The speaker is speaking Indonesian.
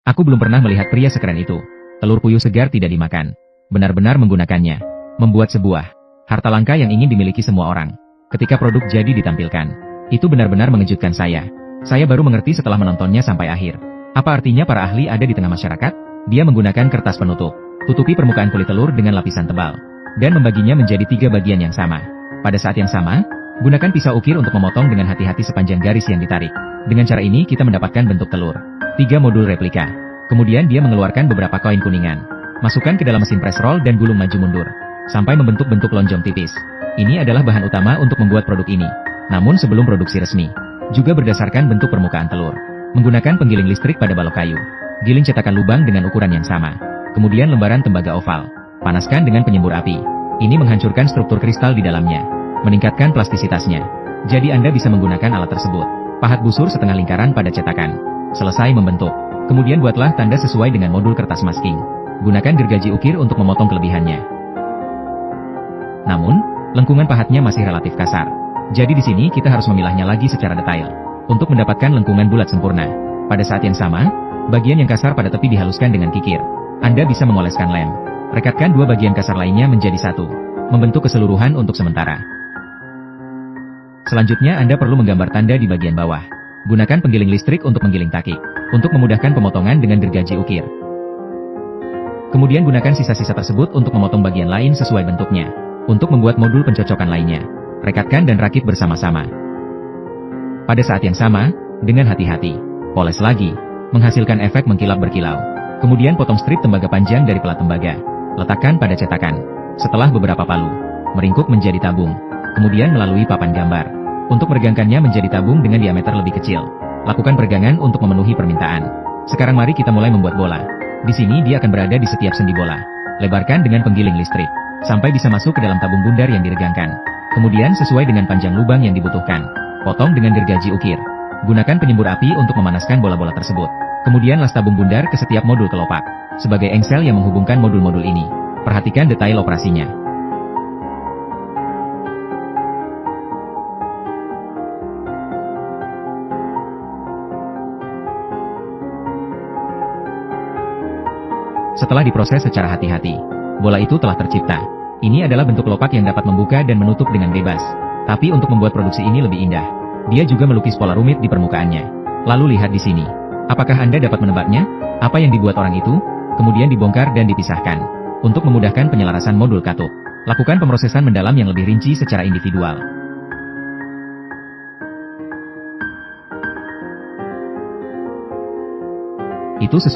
Aku belum pernah melihat pria sekeren itu. Telur puyuh segar tidak dimakan. Benar-benar menggunakannya. Membuat sebuah harta langka yang ingin dimiliki semua orang. Ketika produk jadi ditampilkan, itu benar-benar mengejutkan saya. Saya baru mengerti setelah menontonnya sampai akhir. Apa artinya para ahli ada di tengah masyarakat? Dia menggunakan kertas penutup. Tutupi permukaan kulit telur dengan lapisan tebal. Dan membaginya menjadi 3 bagian yang sama. Pada saat yang sama, gunakan pisau ukir untuk memotong dengan hati-hati sepanjang garis yang ditarik. Dengan cara ini kita mendapatkan bentuk telur. 3 modul replika. Kemudian dia mengeluarkan beberapa koin kuningan. Masukkan ke dalam mesin press roll dan gulung maju mundur. Sampai membentuk bentuk lonjong tipis. Ini adalah bahan utama untuk membuat produk ini. Namun sebelum produksi resmi. Juga berdasarkan bentuk permukaan telur. Menggunakan penggiling listrik pada balok kayu. Giling cetakan lubang dengan ukuran yang sama. Kemudian lembaran tembaga oval. Panaskan dengan penyembur api. Ini menghancurkan struktur kristal di dalamnya. Meningkatkan plastisitasnya. Jadi Anda bisa menggunakan alat tersebut. Pahat busur setengah lingkaran pada cetakan. Selesai membentuk. Kemudian buatlah tanda sesuai dengan modul kertas masking. Gunakan gergaji ukir untuk memotong kelebihannya. Namun, lengkungan pahatnya masih relatif kasar. Jadi di sini kita harus memilahnya lagi secara detail. Untuk mendapatkan lengkungan bulat sempurna. Pada saat yang sama, bagian yang kasar pada tepi dihaluskan dengan kikir. Anda bisa mengoleskan lem. Rekatkan 2 bagian kasar lainnya menjadi satu. Membentuk keseluruhan untuk sementara. Selanjutnya Anda perlu menggambar tanda di bagian bawah. Gunakan penggiling listrik untuk menggiling takik. Untuk memudahkan pemotongan dengan gergaji ukir. Kemudian gunakan sisa-sisa tersebut untuk memotong bagian lain sesuai bentuknya. Untuk membuat modul pencocokan lainnya. Rekatkan dan rakit bersama-sama. Pada saat yang sama, dengan hati-hati. Poles lagi. Menghasilkan efek mengkilap berkilau. Kemudian potong strip tembaga panjang dari pelat tembaga. Letakkan pada cetakan. Setelah beberapa palu. Meringkuk menjadi tabung. Kemudian melalui papan gambar. Untuk meregangkannya menjadi tabung dengan diameter lebih kecil. Lakukan peregangan untuk memenuhi permintaan. Sekarang mari kita mulai membuat bola. Di sini dia akan berada di setiap sendi bola. Lebarkan dengan penggiling listrik. Sampai bisa masuk ke dalam tabung bundar yang diregangkan. Kemudian sesuai dengan panjang lubang yang dibutuhkan. Potong dengan gergaji ukir. Gunakan penyembur api untuk memanaskan bola-bola tersebut. Kemudian las tabung bundar ke setiap modul kelopak. Sebagai engsel yang menghubungkan modul-modul ini. Perhatikan detail operasinya. Setelah diproses secara hati-hati, bola itu telah tercipta. Ini adalah bentuk kelopak yang dapat membuka dan menutup dengan bebas. Tapi untuk membuat produksi ini lebih indah, dia juga melukis pola rumit di permukaannya. Lalu lihat di sini. Apakah Anda dapat menebaknya? Apa yang dibuat orang itu? Kemudian dibongkar dan dipisahkan. Untuk memudahkan penyelarasan modul katup, lakukan pemrosesan mendalam yang lebih rinci secara individual. Itu sesuai